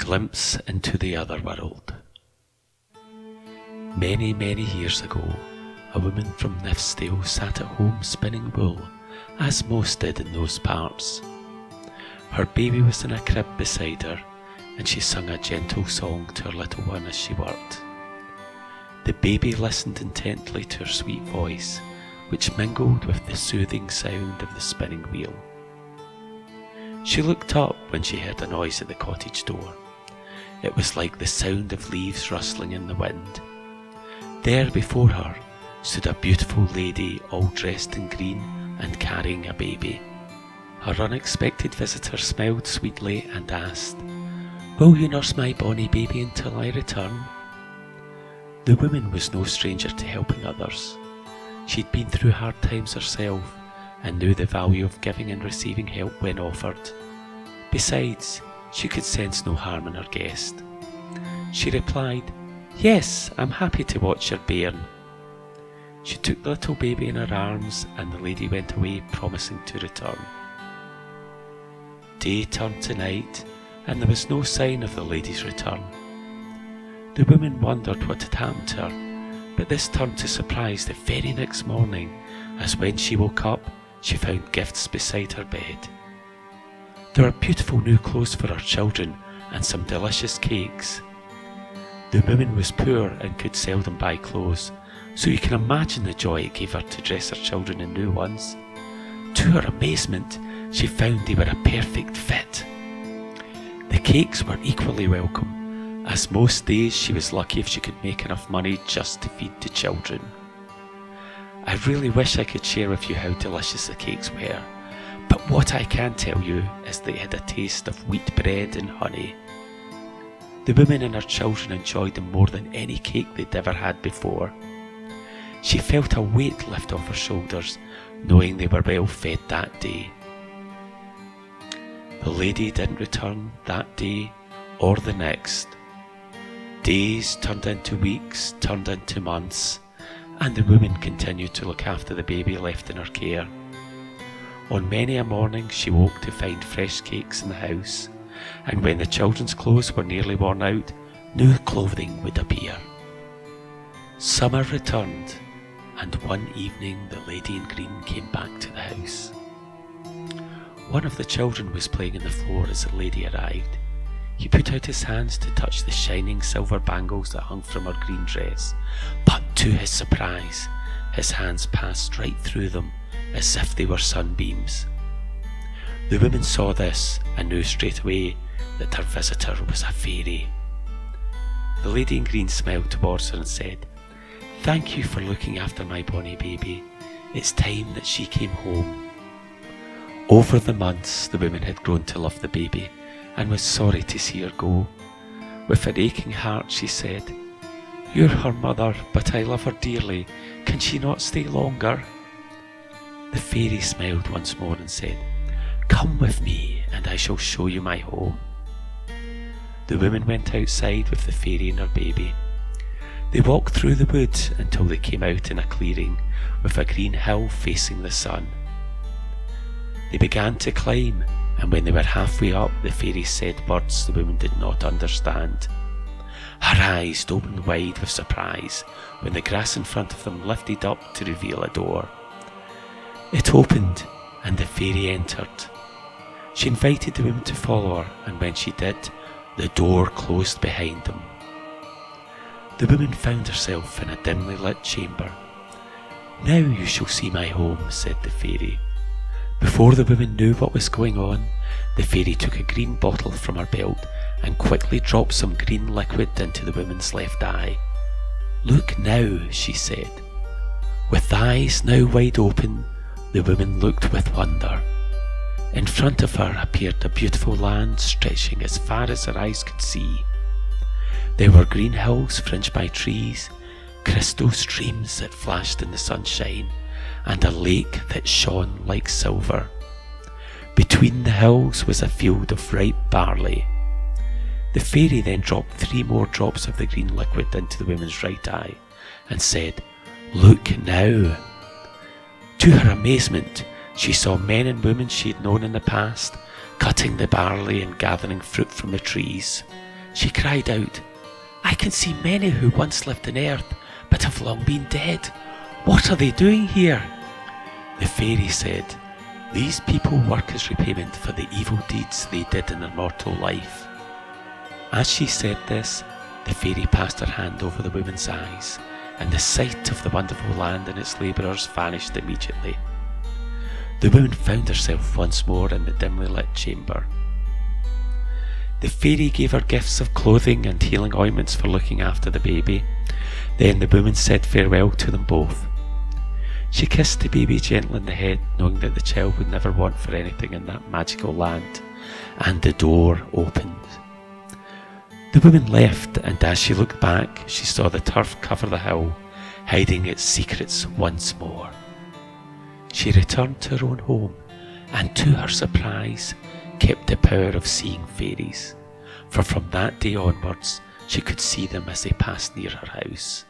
Glimpse Into the Otherworld. Many, many years ago, a woman from Nifsdale sat at home spinning wool, as most did in those parts. Her baby was in a crib beside her, and she sung a gentle song to her little one as she worked. The baby listened intently to her sweet voice, which mingled with the soothing sound of the spinning wheel. She looked up when she heard a noise at the cottage door. It was like the sound of leaves rustling in the wind. There before her stood a beautiful lady all dressed in green and carrying a baby. Her unexpected visitor smiled sweetly and asked, "Will you nurse my bonny baby until I return?" The woman was no stranger to helping others. She'd been through hard times herself and knew the value of giving and receiving help when offered. Besides, she could sense no harm in her guest. She replied, "Yes, I'm happy to watch your bairn." She took the little baby in her arms and the lady went away, promising to return. Day turned to night and there was no sign of the lady's return. The woman wondered what had happened to her, but this turned to surprise the very next morning, as when she woke up, she found gifts beside her bed. There were beautiful new clothes for her children and some delicious cakes. The woman was poor and could seldom buy clothes, so you can imagine the joy it gave her to dress her children in new ones. To her amazement, she found they were a perfect fit. The cakes were equally welcome, as most days she was lucky if she could make enough money just to feed the children. I really wish I could share with you how delicious the cakes were, but what I can tell you is they had a taste of wheat bread and honey. The woman and her children enjoyed them more than any cake they'd ever had before. She felt a weight lift off her shoulders, knowing they were well fed that day. The lady didn't return that day or the next. Days turned into weeks, turned into months, and the woman continued to look after the baby left in her care. On many a morning she woke to find fresh cakes in the house, and when the children's clothes were nearly worn out, new clothing would appear. Summer returned, and one evening the lady in green came back to the house. One of the children was playing on the floor as the lady arrived. He put out his hands to touch the shining silver bangles that hung from her green dress, but to his surprise, his hands passed right through them as if they were sunbeams. The woman saw this and knew straight away that her visitor was a fairy. The lady in green smiled towards her and said, "Thank you for looking after my bonny baby. It's time that she came home." Over the months, the woman had grown to love the baby and was sorry to see her go. With an aching heart, she said, "You're her mother, but I love her dearly. Can she not stay longer?" The fairy smiled once more and said, "Come with me and I shall show you my home." The woman went outside with the fairy and her baby. They walked through the wood until they came out in a clearing with a green hill facing the sun. They began to climb, and when they were halfway up, the fairy said words the woman did not understand. Her eyes opened wide with surprise when the grass in front of them lifted up to reveal a door. It opened and the fairy entered. She invited the woman to follow her, and when she did, the door closed behind them. The woman found herself in a dimly lit chamber. "Now you shall see my home," said the fairy. Before the woman knew what was going on, the fairy took a green bottle from her belt and quickly dropped some green liquid into the woman's left eye. "Look now," she said. With eyes now wide open, the woman looked with wonder. In front of her appeared a beautiful land stretching as far as her eyes could see. There were green hills fringed by trees, crystal streams that flashed in the sunshine, and a lake that shone like silver. Between the hills was a field of ripe barley. The fairy then dropped 3 more drops of the green liquid into the woman's right eye and said, "Look now." To her amazement, she saw men and women she had known in the past, cutting the barley and gathering fruit from the trees. She cried out, "I can see many who once lived on earth, but have long been dead. What are they doing here?" The fairy said, "These people work as repayment for the evil deeds they did in their mortal life." As she said this, the fairy passed her hand over the woman's eyes, and the sight of the wonderful land and its labourers vanished immediately. The woman found herself once more in the dimly lit chamber. The fairy gave her gifts of clothing and healing ointments for looking after the baby. Then the woman said farewell to them both. She kissed the baby gently on the head, knowing that the child would never want for anything in that magical land, and the door opened. The woman left, and as she looked back, she saw the turf cover the hill, hiding its secrets once more. She returned to her own home, and to her surprise, kept the power of seeing fairies, for from that day onwards she could see them as they passed near her house.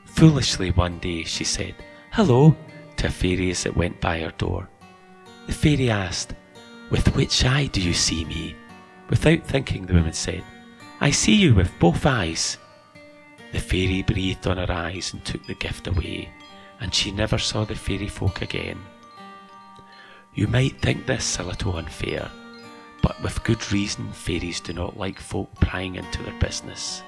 Foolishly one day she said, "Hello," to a fairy as it went by her door. The fairy asked, "With which eye do you see me?" Without thinking, the woman said, "I see you with both eyes." The fairy breathed on her eyes and took the gift away, and she never saw the fairy folk again. You might think this a little unfair, but with good reason fairies do not like folk prying into their business.